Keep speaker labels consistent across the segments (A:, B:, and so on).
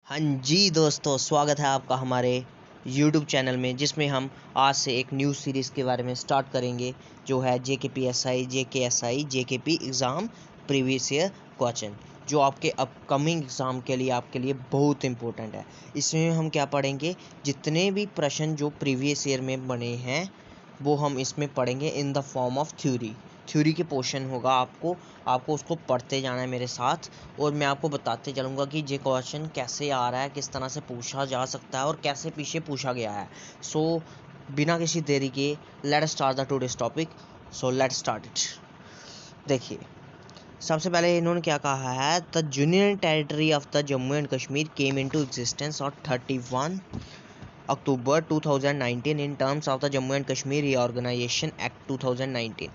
A: हाँ जी दोस्तों, स्वागत है आपका हमारे YouTube चैनल में, जिसमें हम आज से एक न्यू सीरीज़ के बारे में स्टार्ट करेंगे, जो है JKPSI JKSI JKP exam previous year question, जो आपके अपकमिंग एग्ज़ाम के लिए आपके लिए बहुत इंपॉर्टेंट है। इसमें हम क्या पढ़ेंगे, जितने भी प्रश्न जो प्रीवियस ईयर में बने हैं वो हम इसमें पढ़ेंगे in the form of theory के पोर्शन होगा। आपको उसको पढ़ते जाना है मेरे साथ, और मैं आपको बताते चलूँगा कि ये क्वेश्चन कैसे आ रहा है, किस तरह से पूछा जा सकता है और कैसे पीछे पूछा गया है। सो बिना किसी देरी के let start the today's topic. So let start it. देखिए, सबसे पहले इन्होंने क्या कहा है, the union territory of the Jammu and Kashmir came into existence on 31 October 2019 in terms of the Jammu and Kashmir reorganisation act 2019।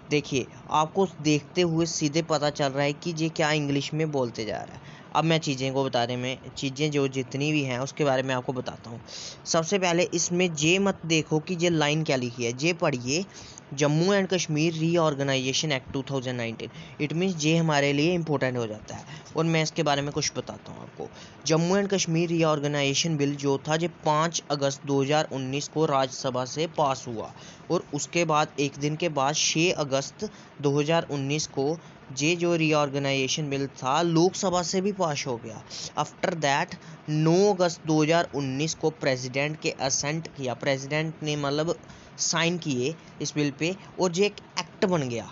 A: देखिए, आपको देखते हुए सीधे पता चल रहा है कि ये क्या इंग्लिश में बोलते जा रहा है। अब मैं चीज़ें को बताने में चीज़ें जो जितनी भी हैं उसके बारे में आपको बताता हूँ। सबसे पहले इसमें ये मत देखो कि ये लाइन क्या लिखी है, ये पढ़िए Jammu and Kashmir reorganisation act 2019। It means ये हमारे लिए इंपॉर्टेंट हो जाता है, और मैं इसके बारे में कुछ बताता हूँ आपको। Jammu and Kashmir reorganisation bill जो था, ये 5 अगस्त 2019 को राज्यसभा से पास हुआ, और उसके बाद एक दिन के बाद 6 अगस्त 2019 को ये जो रीऑर्गेनाइजेशन बिल था लोकसभा से भी पास हो गया। आफ्टर दैट 9 अगस्त 2019 को प्रेसिडेंट के असेंट किया, प्रेसिडेंट ने मतलब साइन किए इस बिल पे, और ये एक एक्ट बन गया,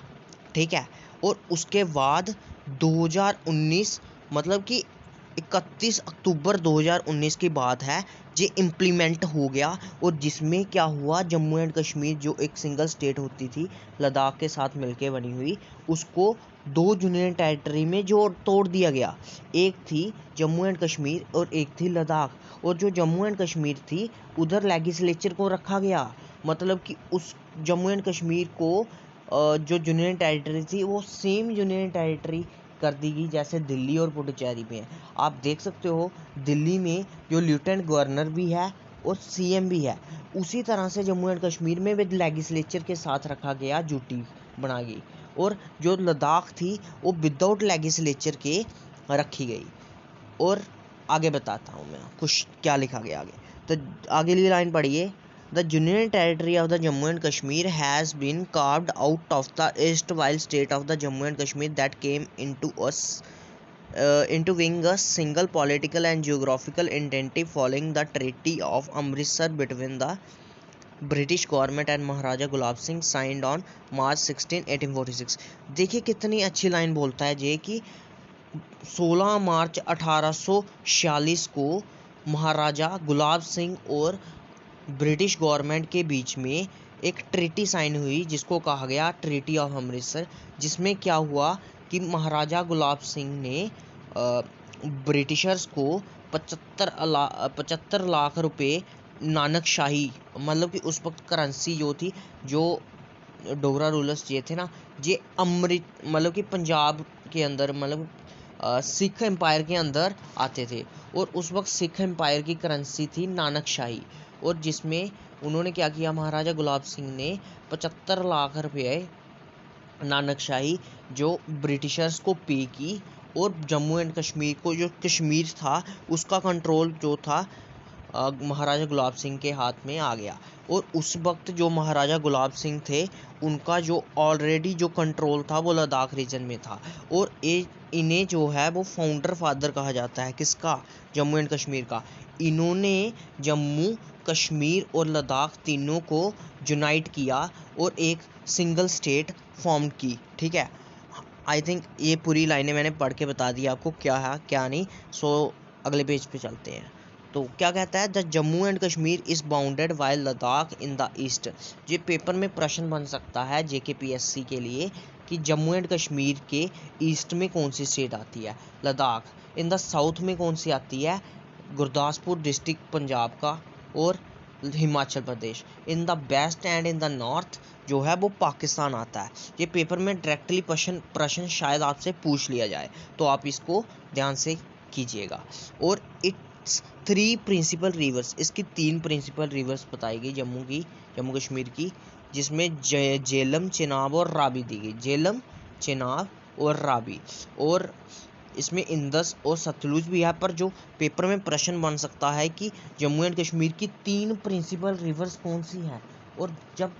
A: ठीक है। और उसके बाद 2019 मतलब कि 31 अक्टूबर 2019 की बात है, ये इम्प्लीमेंट हो गया। और जिसमें क्या हुआ, जम्मू एंड कश्मीर जो एक सिंगल स्टेट होती थी लद्दाख के साथ मिलके बनी हुई, उसको 2 यूनियन टेरिटरी में जो तोड़ दिया गया। एक थी जम्मू एंड कश्मीर और एक थी लद्दाख। और जो जम्मू एंड कश्मीर थी उधर लेजिस्लेचर को रखा गया, मतलब कि उस जम्मू एंड कश्मीर को जो यूनियन टेरिटरी थी वो सेम यूनियन टेरिटरी कर दी गई जैसे दिल्ली और पुडुचेरी में है। आप देख सकते हो दिल्ली में जो लेफ्टिनेंट गवर्नर भी है और सीएम भी है, उसी तरह से जम्मू एंड कश्मीर में विद लेजिस्लेचर के साथ रखा गया, यूटी बना गई। और जो लद्दाख थी वो विदाउट लेजिस्लेचर के रखी गई। और आगे बताता हूँ मैं कुछ क्या लिखा गया आगे। तो आगे की लाइन पढ़िए, the union territory of the Jammu and Kashmir has been carved out of the erstwhile state of the Jammu and Kashmir that came into being a single political and geographical entity following the Treaty of Amritsar between the British government and Maharaja Gulab Singh signed on March 16, 1846। देखिए कितनी अच्छी line बोलता है ये कि 16 मार्च 1846 को महाराजा गुलाब सिंह और British government के बीच में एक ट्रीटी साइन हुई, जिसको कहा गया ट्रीटी ऑफ अमृतसर। जिसमें क्या हुआ कि महाराजा गुलाब सिंह ने ब्रिटिशर्स को 75 लाख रुपए नानक शाही, मतलब कि उस वक्त करेंसी जो थी, जो डोगरा रूलर्स ये थे ना, ये अमृत मतलब कि पंजाब के अंदर, मतलब सिख एम्पायर के अंदर आते थे। और उस वक्त सिख एम्पायर की करेंसी थी नानक शाही, और जिसमें उन्होंने क्या किया, महाराजा गुलाब सिंह ने 75 लाख रुपए नानक शाही जो ब्रिटिशर्स को पे की, और जम्मू एंड कश्मीर को, जो कश्मीर था उसका कंट्रोल जो था महाराजा गुलाब सिंह के हाथ में आ गया। और उस वक्त जो महाराजा गुलाब सिंह थे उनका जो ऑलरेडी जो कंट्रोल था वो लद्दाख रीजन में था। और इन्हें जो है वो फाउंडर फादर कहा जाता है, किसका, जम्मू एंड कश्मीर का। इन्होंने जम्मू कश्मीर और लद्दाख तीनों को यूनाइट किया और एक सिंगल स्टेट फॉर्म की, ठीक है। आई थिंक ये पूरी लाइनें मैंने पढ़ के बता दी आपको क्या है क्या नहीं। सो अगले पेज पे चलते हैं। तो क्या कहता है, the Jammu and Kashmir is bounded while Ladakh in the east. ये पेपर में प्रश्न बन सकता है JKPSC के लिए कि जम्मू एंड कश्मीर के ईस्ट में कौन सी स्टेट आती है, लद्दाख। इन द साउथ में कौन सी आती है, गुरदासपुर डिस्ट्रिक्ट पंजाब का और Himachal Pradesh. In the west and in the north जो है वो पाकिस्तान आता है। ये पेपर में डायरेक्टली प्रश्न शायद आपसे पूछ लिया जाए, तो आप इसको ध्यान से कीजिएगा। और इट्स 3 प्रिंसिपल रिवर्स, इसकी 3 प्रिंसिपल रिवर्स बताई गई जम्मू कश्मीर की, जिसमें झेलम, चेनाब और रावी दी गई। झेलम, चेनाब और रावी। और इसमें इंदस और सतलुज भी है, पर जो पेपर में प्रश्न बन सकता है कि जम्मू एंड कश्मीर की 3 प्रिंसिपल रिवर्स कौन सी हैं, और जब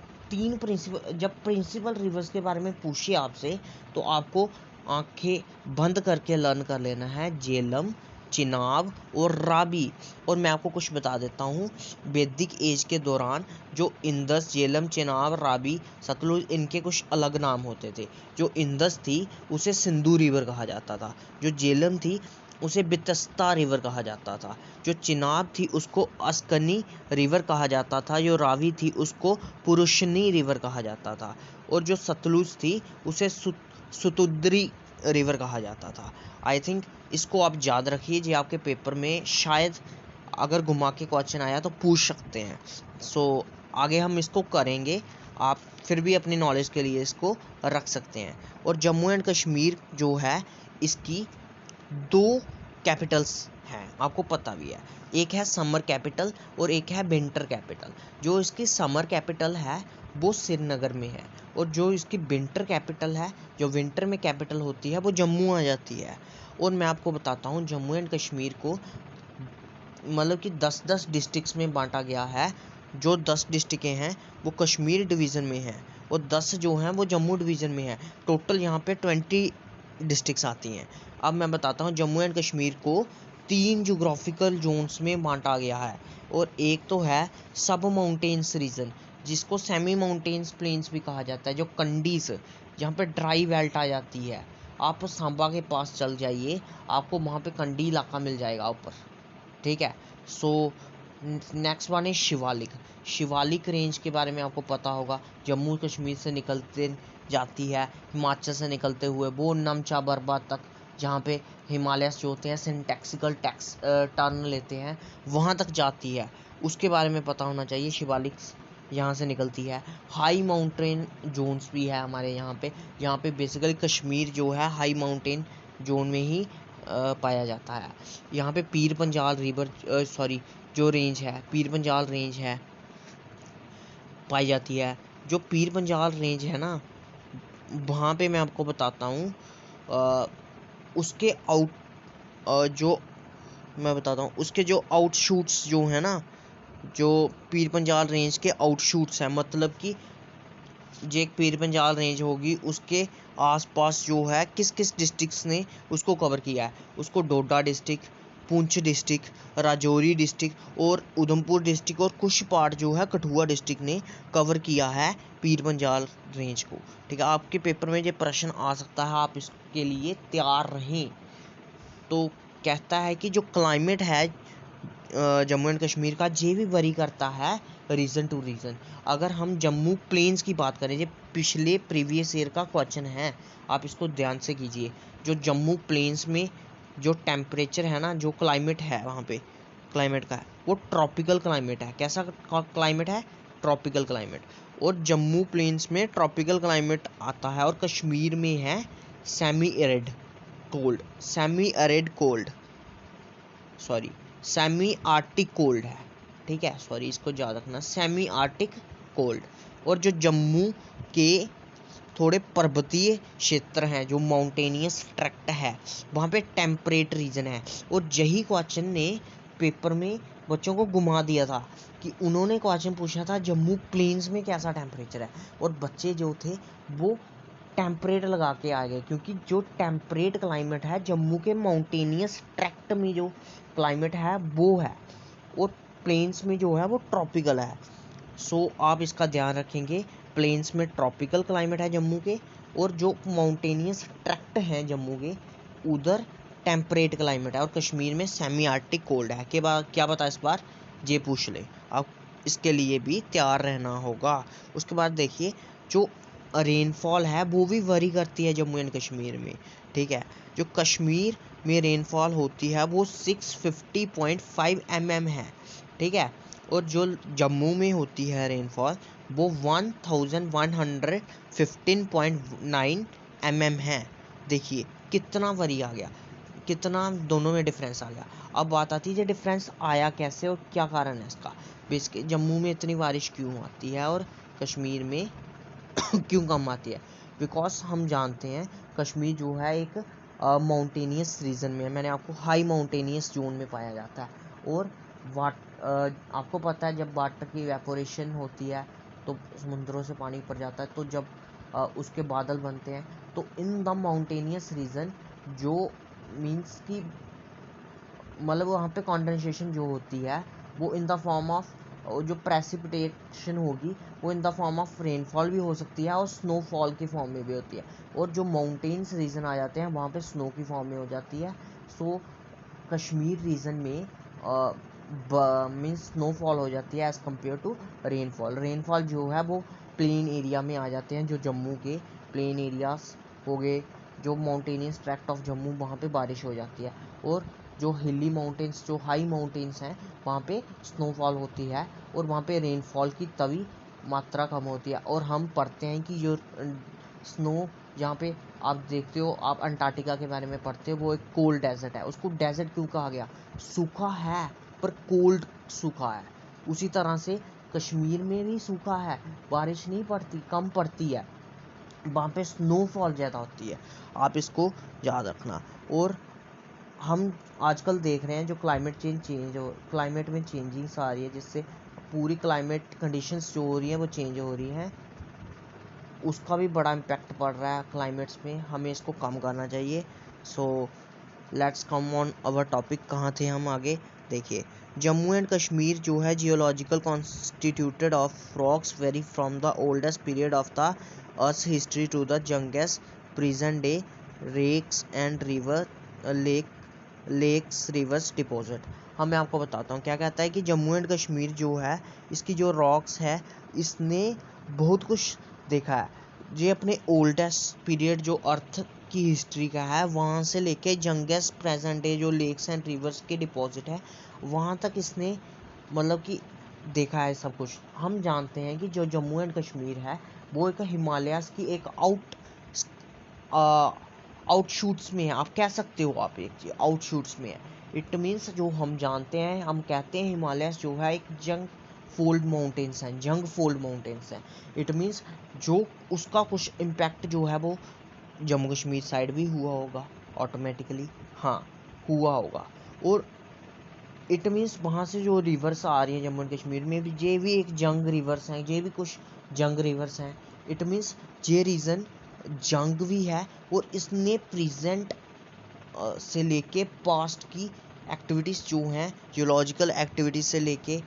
A: प्रिंसिपल रिवर्स के बारे में पूछिए आपसे, तो आपको आंखें बंद करके लर्न कर लेना है झेलम, चिनाब और रावी। और मैं आपको कुछ बता देता हूँ, वैदिक एज के दौरान जो इंदस, झेलम, चिनाब, रावी, सतलुज, इनके कुछ अलग नाम होते थे। जो इंदस थी उसे सिंधु रिवर कहा जाता था, जो झेलम थी उसे बितस्ता रिवर कहा जाता था, जो चिनाब थी उसको अस्कनी रिवर कहा जाता था, जो रावी थी उसको पुरुषनी रिवर कहा जाता था, और जो सतलुज थी उसे सुतुद्री रिवर कहा जाता था। आई थिंक इसको आप याद रखिए, जो आपके पेपर में शायद अगर घुमा के क्वेश्चन आया तो पूछ सकते हैं। सो आगे हम इसको करेंगे, आप फिर भी अपनी नॉलेज के लिए इसको रख सकते हैं। और जम्मू एंड कश्मीर जो है, इसकी 2 कैपिटल्स हैं, आपको पता भी है। एक है समर कैपिटल और एक है विंटर कैपिटल। जो इसकी समर कैपिटल है वो श्रीनगर में है, और जो इसकी विंटर कैपिटल है, जो विंटर में कैपिटल होती है, वो जम्मू आ जाती है। और मैं आपको बताता हूँ, जम्मू एंड कश्मीर को मतलब कि 10-10 डिस्ट्रिक्ट्स में बांटा गया है। जो 10 डिस्ट्रिक्टें हैं वो कश्मीर डिवीज़न में हैं, और 10 जो हैं वो जम्मू डिवीज़न में है। टोटल यहाँ पे 20 डिस्ट्रिक्ट्स आती हैं। अब मैं बताता हूँ, जम्मू एंड कश्मीर को 3 जोग्राफिकल जोन्स में बांटा गया है, और एक तो है सब माउंटेन्स रीजन, जिसको सेमी माउंटेन्स प्लेन्स भी कहा जाता है, जो कंडीज, जहाँ पे ड्राई बेल्ट आ जाती है। आप सांबा के पास चल जाइए, आपको वहाँ पे कंडी इलाका मिल जाएगा ऊपर, ठीक है। सो नेक्स्ट वन है शिवालिक। शिवालिक रेंज के बारे में आपको पता होगा, जम्मू कश्मीर से निकलते जाती है, हिमाचल से निकलते हुए वो नमचा बरबा तक, जहाँ पे हिमालयस जो होते हैं सिंटैक्सिकल टर्न लेते हैं, वहाँ तक जाती है। उसके बारे में पता होना चाहिए। शिवालिक यहाँ से निकलती है। हाई माउंटेन जोन्स भी है हमारे यहाँ पे बेसिकली कश्मीर जो है हाई माउंटेन जोन में ही पाया जाता है। यहाँ पे पीर पंजाल रिवर जो रेंज है, पीर पंजाल रेंज है, पाई जाती है। जो पीर पंजाल रेंज है ना, वहाँ पे मैं आपको बताता हूँ, उसके जो आउटशूट्स जो है ना, जो पीर पंजाल रेंज के आउटशूट्स हैं, मतलब कि जो एक पीर पंजाल रेंज होगी उसके आसपास जो है किस किस डिस्ट्रिक्ट्स ने उसको कवर किया है। उसको Doda district, Poonch district, Rajouri district और उधमपुर डिस्ट्रिक्ट और कुछ पार्ट जो है कठुआ डिस्ट्रिक्ट ने कवर किया है पीर पंजाल रेंज को, ठीक है। आपके पेपर में ये प्रश्न आ सकता है, आप इसके लिए तैयार रहें। तो कहता है कि जो क्लाइमेट है जम्मू एंड कश्मीर का, ये भी वरी करता है रीजन टू रीजन। अगर हम जम्मू प्लेन्स की बात करें, ये पिछले प्रीवियस ईयर का क्वेश्चन है, आप इसको ध्यान से कीजिए। जो जम्मू प्लेन्स में जो टेम्परेचर है ना, जो क्लाइमेट है वहाँ पे, क्लाइमेट का है वो ट्रॉपिकल क्लाइमेट है। कैसा क्लाइमेट है? Tropical climate. और जम्मू प्लेन्स में ट्रॉपिकल क्लाइमेट आता है, और कश्मीर में है semi arid semi Arctic cold है, ठीक है। इसको याद रखना, सेमी आर्टिक कोल्ड। और जो जम्मू के थोड़े पर्वतीय क्षेत्र हैं, जो माउंटेनियस ट्रैक्ट है, वहाँ पे टेम्परेट रीजन है। और यही क्वेश्चन ने पेपर में बच्चों को घुमा दिया था, कि उन्होंने क्वेश्चन पूछा था जम्मू प्लेन्स में कैसा टेम्परेचर है, और बच्चे जो थे वो टेम्परेट लगा के आ गए, क्योंकि जो टेम्परेट क्लाइमेट है जम्मू के माउंटेनियस ट्रैक्ट में जो क्लाइमेट है वो है, और प्लेन्स में जो है वो ट्रॉपिकल है। सो आप इसका ध्यान रखेंगे, प्लेन्स में ट्रॉपिकल क्लाइमेट है जम्मू के, और जो माउंटेनियस ट्रैक्ट हैं जम्मू के, उधर टेम्परेट क्लाइमेट है, और कश्मीर में सेमी आर्टिक कोल्ड है। के बाद क्या पता इस बार ये पूछ ले, आप इसके लिए भी तैयार रहना होगा। उसके बाद देखिए, जो रेनफॉल है वो भी वरी करती है जम्मू एंड कश्मीर में, ठीक है। जो कश्मीर में रेनफॉल होती है वो 650.5 mm है, ठीक है। और जो जम्मू में होती है रेनफॉल वो 1115.9 mm है। देखिए कितना वरी आ गया, कितना दोनों में डिफरेंस आ गया। अब बात आती है डिफरेंस आया कैसे और क्या कारण है इसका। बेसिकली जम्मू में इतनी बारिश क्यों आती है और कश्मीर में क्यों कम आती है? बिकॉज हम जानते हैं कश्मीर जो है एक माउंटेनियस रीजन में है, मैंने आपको हाई माउंटेनियस जोन में पाया जाता है। और आपको पता है जब वाटर की इवेपोरेशन होती है तो समुद्रों से पानी ऊपर जाता है, तो जब उसके बादल बनते हैं तो इन द माउंटेनियस रीजन, जो मीन्स कि मतलब वहाँ पे कंडेंसेशन जो होती है वो इन द फॉर्म ऑफ, जो प्रेसिपिटेशन होगी वो in the form of rainfall भी हो सकती है और स्नोफॉल की फॉर्म में भी होती है। और जो माउंटेन्स रीजन आ जाते हैं वहाँ पे स्नो की फॉर्म में हो जाती है। सो कश्मीर रीजन में मीन्स स्नोफॉल हो जाती है as compare to rainfall. Rainfall जो है वो प्लेन एरिया में आ जाते हैं, जो जम्मू के प्लेन एरियाज हो गए, जो माउंटेनियस ट्रैक्ट ऑफ जम्मू, वहाँ पे बारिश हो जाती है। और जो हिली माउंटेन्स, जो हाई माउंटेन्स हैं, वहाँ पे स्नोफॉल होती है और वहाँ पे रेनफॉल की तभी मात्रा कम होती है। और हम पढ़ते हैं कि जो स्नो जहाँ पे आप देखते हो, आप अंटार्कटिका के बारे में पढ़ते हो, वो एक कोल्ड डेजर्ट है। उसको डेजर्ट क्यों कहा गया? सूखा है पर कोल्ड सूखा है। उसी तरह से कश्मीर में भी सूखा है, बारिश नहीं पड़ती, कम पड़ती है, वहाँ पे स्नोफॉल ज़्यादा होती है। आप इसको याद रखना। और हम आजकल देख रहे हैं जो क्लाइमेट में चेंजिंग्स आ रही है, जिससे पूरी क्लाइमेट कंडीशंस जो हो रही हैं वो चेंज हो रही हैं, उसका भी बड़ा इम्पैक्ट पड़ रहा है क्लाइमेट्स में। हमें इसको कम करना चाहिए। So let's come on our topic. कहाँ थे हम आगे? देखिए, जम्मू एंड कश्मीर जो है geological constituted of rocks very from the oldest period of the earth history to the youngest present day rocks and river lakes rivers deposit. मैं आपको बताता हूँ क्या कहता है कि जम्मू एंड कश्मीर जो है, इसकी जो रॉक्स है, इसने बहुत कुछ देखा है। ये अपने ओल्डेस्ट पीरियड जो अर्थ की हिस्ट्री का है, वहाँ से लेके यंगेस्ट प्रेजेंट डे जो लेक्स एंड रिवर्स के डिपॉजिट है, वहाँ तक इसने मतलब कि देखा है सब कुछ। हम जानते हैं कि जो जम्मू एंड कश्मीर है वो एक हिमालयाज़ की एक आउटशूट्स में है, आप कह सकते हो, आप एक आउटशूट्स में है। इट मीन्स जो हम जानते हैं, हम कहते हैं हिमालयस जो है एक जंग फोल्ड माउंटेन्स हैं। इट मीन्स जो उसका कुछ इम्पैक्ट जो है वो जम्मू कश्मीर साइड भी हुआ होगा ऑटोमेटिकली, हाँ हुआ होगा। और इट मीन्स वहाँ से जो रिवर्स आ रही हैं जम्मू एंड कश्मीर में भी, ये भी एक जंग रिवर्स हैं, ये भी कुछ जंग रिवर्स हैं। इट मीन्स ये रीज़न जंग भी है और इसने प्रेजेंट से लेके पास्ट की एक्टिविटीज़ जो हैं, जियोलॉजिकल एक्टिविटीज़ से लेके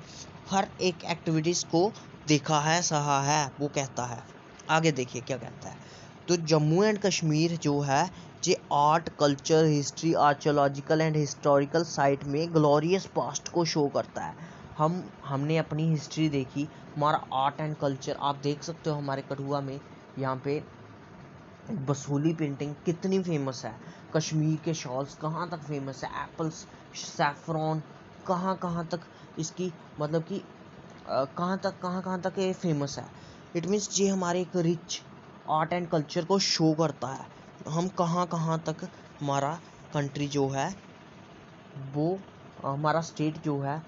A: हर एक एक्टिविटीज़ को देखा है, सहा है, वो कहता है। आगे देखिए क्या कहता है। तो जम्मू एंड कश्मीर जो है ये art, culture, history, archaeological and historical site में ग्लोरियस पास्ट को शो करता है। हमने अपनी हिस्ट्री देखी, हमारा आर्ट एंड कल्चर आप देख सकते हो। हमारे कठुआ में यहाँ पे बसूली पेंटिंग कितनी फेमस है, कश्मीर के शॉल्स कहाँ तक फेमस है, एप्पल्स, सैफरॉन कहाँ तक इसकी मतलब कि कहाँ तक ये फेमस है। इट मीन्स ये हमारे एक रिच आर्ट एंड कल्चर को शो करता है। हम कहाँ तक हमारा कंट्री जो है वो, हमारा स्टेट जो है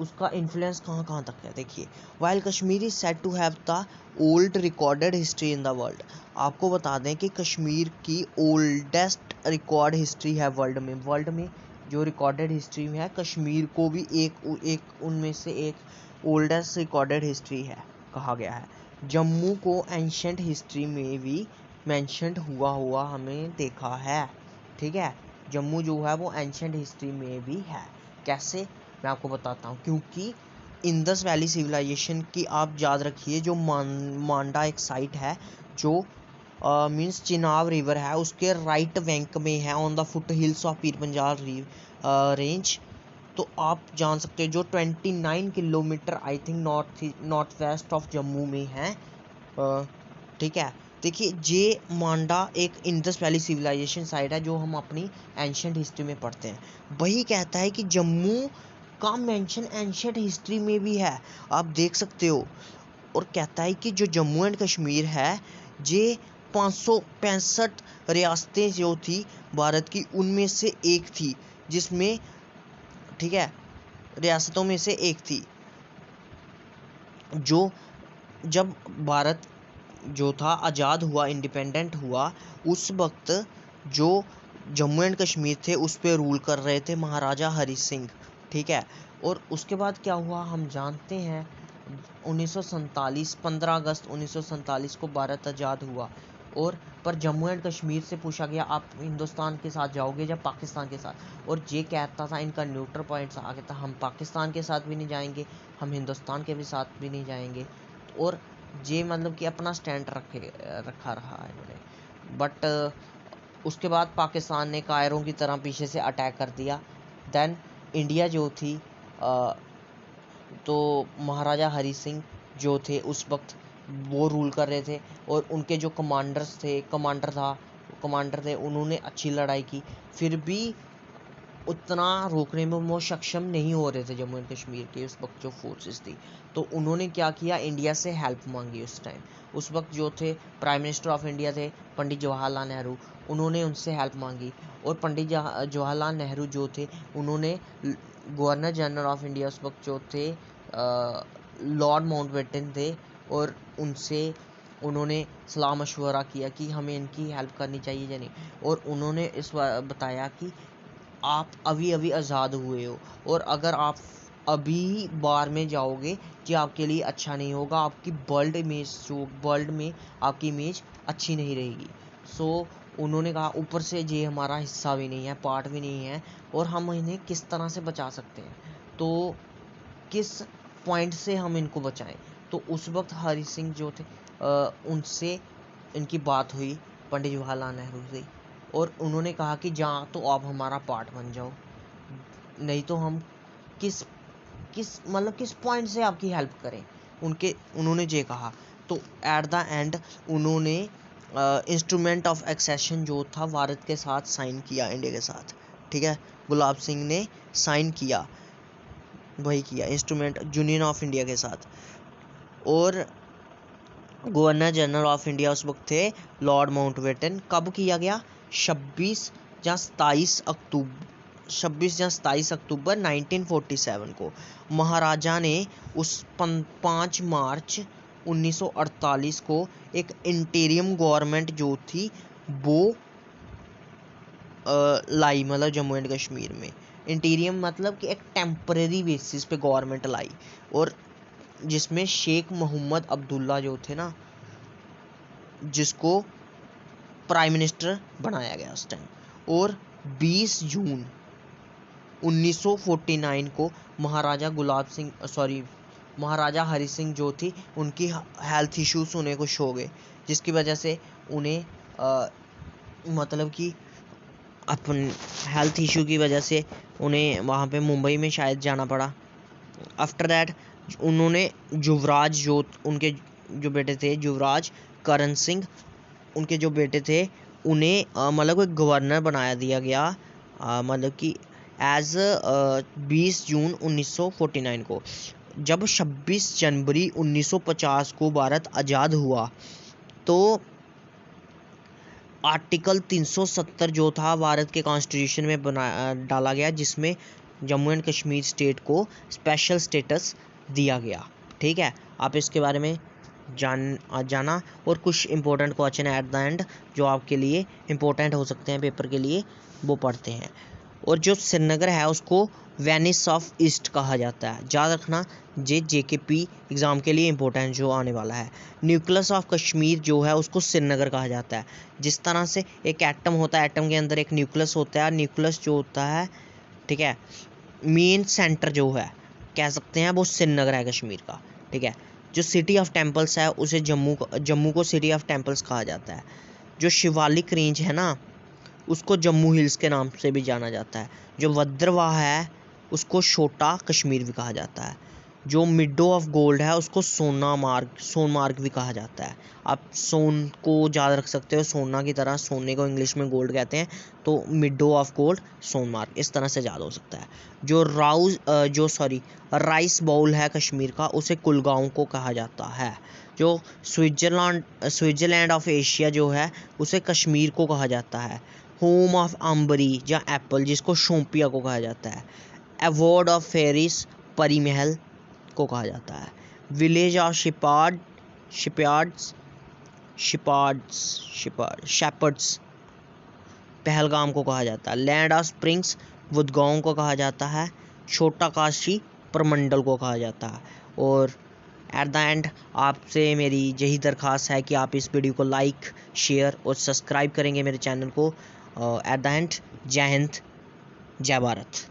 A: उसका इन्फ्लुएंस कहाँ तक है। देखिए, while Kashmir is said to have the old recorded history in the world. आपको बता दें कि कश्मीर की ओल्डेस्ट रिकॉर्ड हिस्ट्री है वर्ल्ड में जो रिकॉर्डेड हिस्ट्री में है, कश्मीर को भी एक उनमें से एक ओल्डेस्ट रिकॉर्डेड हिस्ट्री है कहा गया है। जम्मू को एंशंट हिस्ट्री में भी मेंशन्ड हुआ हमें देखा है। ठीक है, जम्मू जो है वो एंशंट हिस्ट्री में भी है। कैसे, मैं आपको बताता हूँ। क्योंकि इंडस वैली सिविलाइजेशन की आप याद रखिए, जो मांडा एक साइट है जो मीन्स चिनाब रिवर है उसके राइट बैंक में है, on the foot hills of Pir Panjal range. तो आप जान सकते हो जो 29 kilometre I think north west of Jammu में है। ठीक है, देखिए ये मांडा एक इंडस वैली सिविलाइजेशन साइट है जो हम अपनी एंशंट हिस्ट्री में पढ़ते हैं। वही कहता है कि जम्मू का मेंशन एंशंट हिस्ट्री में भी है, आप देख सकते हो। और कहता है कि जो जम्मू एंड कश्मीर है ये 565 रियासतें जो थी भारत की, उनमें से एक थी, जिसमें, ठीक है, रियासतों में से एक थी जो जब भारत जो था आज़ाद हुआ, इंडिपेंडेंट हुआ, उस वक्त जो जम्मू एंड कश्मीर थे उस पर रूल कर रहे थे महाराजा हरी सिंह, ठीक है। और उसके बाद क्या हुआ हम जानते हैं, 1947 15 अगस्त 1947 को भारत आज़ाद हुआ। और पर जम्मू एंड कश्मीर से पूछा गया आप हिंदुस्तान के साथ जाओगे या पाकिस्तान के साथ, और ये कहता था, इनका न्यूट्रल पॉइंट्स आ गया था, हम पाकिस्तान के साथ भी नहीं जाएंगे, हम हिंदुस्तान के भी साथ भी नहीं जाएंगे। और ये मतलब कि अपना स्टैंड रखा रहा है इन्होंने। बट उसके बाद पाकिस्तान ने कायरों की तरह पीछे से अटैक कर दिया। देन इंडिया जो थी तो महाराजा हरी सिंह जो थे उस वक्त वो रूल कर रहे थे, और उनके जो कमांडर थे उन्होंने अच्छी लड़ाई की, फिर भी उतना रोकने में वो सक्षम नहीं हो रहे थे जम्मू एंड कश्मीर के उस वक्त जो फोर्सेस थी। तो उन्होंने क्या किया, इंडिया से हेल्प मांगी उस टाइम। उस वक्त जो थे प्राइम मिनिस्टर ऑफ इंडिया थे पंडित जवाहरलाल नेहरू, उन्होंने उनसे हेल्प मांगी। और पंडित जवाहरलाल नेहरू जो थे उन्होंने गवर्नर जनरल ऑफ इंडिया उस वक्त जो थे लॉर्ड माउंटबेटन थे, और उनसे उन्होंने सलाह मशवरा किया कि हमें इनकी हेल्प करनी चाहिए या नहीं। और उन्होंने इस बताया कि आप अभी अभी आज़ाद हुए हो, और अगर आप अभी बार में जाओगे कि आपके लिए अच्छा नहीं होगा, आपकी वर्ल्ड में आपकी इमेज अच्छी नहीं रहेगी। सो उन्होंने कहा ऊपर से ये हमारा हिस्सा भी नहीं है, पार्ट भी नहीं है, और हम इन्हें किस तरह से बचा सकते हैं, तो किस पॉइंट से हम इनको बचाएं। तो उस वक्त हरी सिंह जो थे उनसे इनकी बात हुई पंडित जवाहरलाल नेहरू से, और उन्होंने कहा कि जहाँ तो आप हमारा पार्ट बन जाओ, नहीं तो हम किस पॉइंट से आपकी हेल्प करें। उन्होंने ये कहा। तो एट द एंड उन्होंने इंस्ट्रूमेंट ऑफ एक्सेशन जो था भारत के साथ साइन किया, इंडिया के साथ, ठीक है। गुलाब सिंह ने साइन किया, वही किया इंस्ट्रूमेंट यूनियन ऑफ इंडिया के साथ। और गवर्नर जनरल ऑफ इंडिया उस वक्त थे लॉर्ड माउंटबेटन। कब किया गया, 26 या 27 अक्टूबर 1947 को महाराजा ने उस 5 मार्च 1948 को एक इंटीरियम गवर्नमेंट जो थी वो लाई, मतलब जम्मू एंड कश्मीर में इंटीरियम मतलब कि एक टेम्परेरी बेसिस पे गवर्नमेंट लाई, और जिसमें शेख मोहम्मद अब्दुल्ला जो थे ना, जिसको प्राइम मिनिस्टर बनाया गया उस टाइम। और 20 जून 1949 को महाराजा हरी सिंह जो थी उनकी हेल्थ इश्यूज होने को शो गए, जिसकी वजह से उन्हें मतलब कि अपन हेल्थ इशू की वजह से उन्हें वहाँ पे मुंबई में शायद जाना पड़ा। आफ्टर दैट उन्होंने युवराज जो उनके जो बेटे थे युवराज करण सिंह, उनके जो बेटे थे उन्हें मतलब एक गवर्नर बना दिया गया, मतलब कि एज 20 जून 1949 को। जब 26 जनवरी 1950 को भारत आज़ाद हुआ तो आर्टिकल 370 जो था भारत के कॉन्स्टिट्यूशन में डाला गया, जिसमें जम्मू एंड कश्मीर स्टेट को स्पेशल स्टेटस दिया गया, ठीक है। आप इसके बारे में जाना और कुछ important question at the end जो आपके लिए इंपॉर्टेंट हो सकते हैं पेपर के लिए, वो पढ़ते हैं। और जो श्रीनगर है उसको वेनिस ऑफ ईस्ट कहा जाता है, याद रखना, जेकेपी एग्ज़ाम के लिए इंपॉर्टेंट जो आने वाला है। न्यूक्लियस ऑफ कश्मीर जो है उसको श्रीनगर कहा जाता है। जिस तरह से एक एटम होता है, एटम के अंदर एक न्यूक्लियस होता है, न्यूक्लियस जो होता है, ठीक है, मेन सेंटर जो है कह सकते हैं वो श्रीनगर है कश्मीर का, ठीक है। जो सिटी ऑफ टेम्पल्स है उसे जम्मू को सिटी ऑफ टेम्पल्स कहा जाता है। जो शिवालिक रेंज है ना उसको जम्मू हिल्स के नाम से भी जाना जाता है। जो भद्रवाह है उसको छोटा कश्मीर भी कहा जाता है। जो मिडो ऑफ गोल्ड है उसको सोनमार्ग भी कहा जाता है। आप सोन को याद रख सकते हो, सोना की तरह, सोने को इंग्लिश में गोल्ड कहते हैं, तो मिडो ऑफ गोल्ड सोनमार्ग इस तरह से याद हो सकता है। जो राइस बाउल है कश्मीर का उसे कुलगांव को कहा जाता है। जो स्विट्ज़रलैंड ऑफ एशिया जो है उसे कश्मीर को कहा जाता है। होम ऑफ अम्बरी या एप्पल जिसको शोम्पिया को कहा जाता है। अवॉर्ड ऑफ फेरिस परी महल को कहा जाता है। विलेज ऑफ शेपर्ड्स पहलगाम को कहा जाता है। लैंड ऑफ स्प्रिंग्स बुदगांव को कहा जाता है। छोटा काशी प्रमंडल को कहा जाता है। और एट द एंड आपसे मेरी यही दरख्वास्त है कि आप इस वीडियो को लाइक, शेयर और सब्सक्राइब करेंगे मेरे चैनल को। एट द एंड जय हिंद, जय भारत।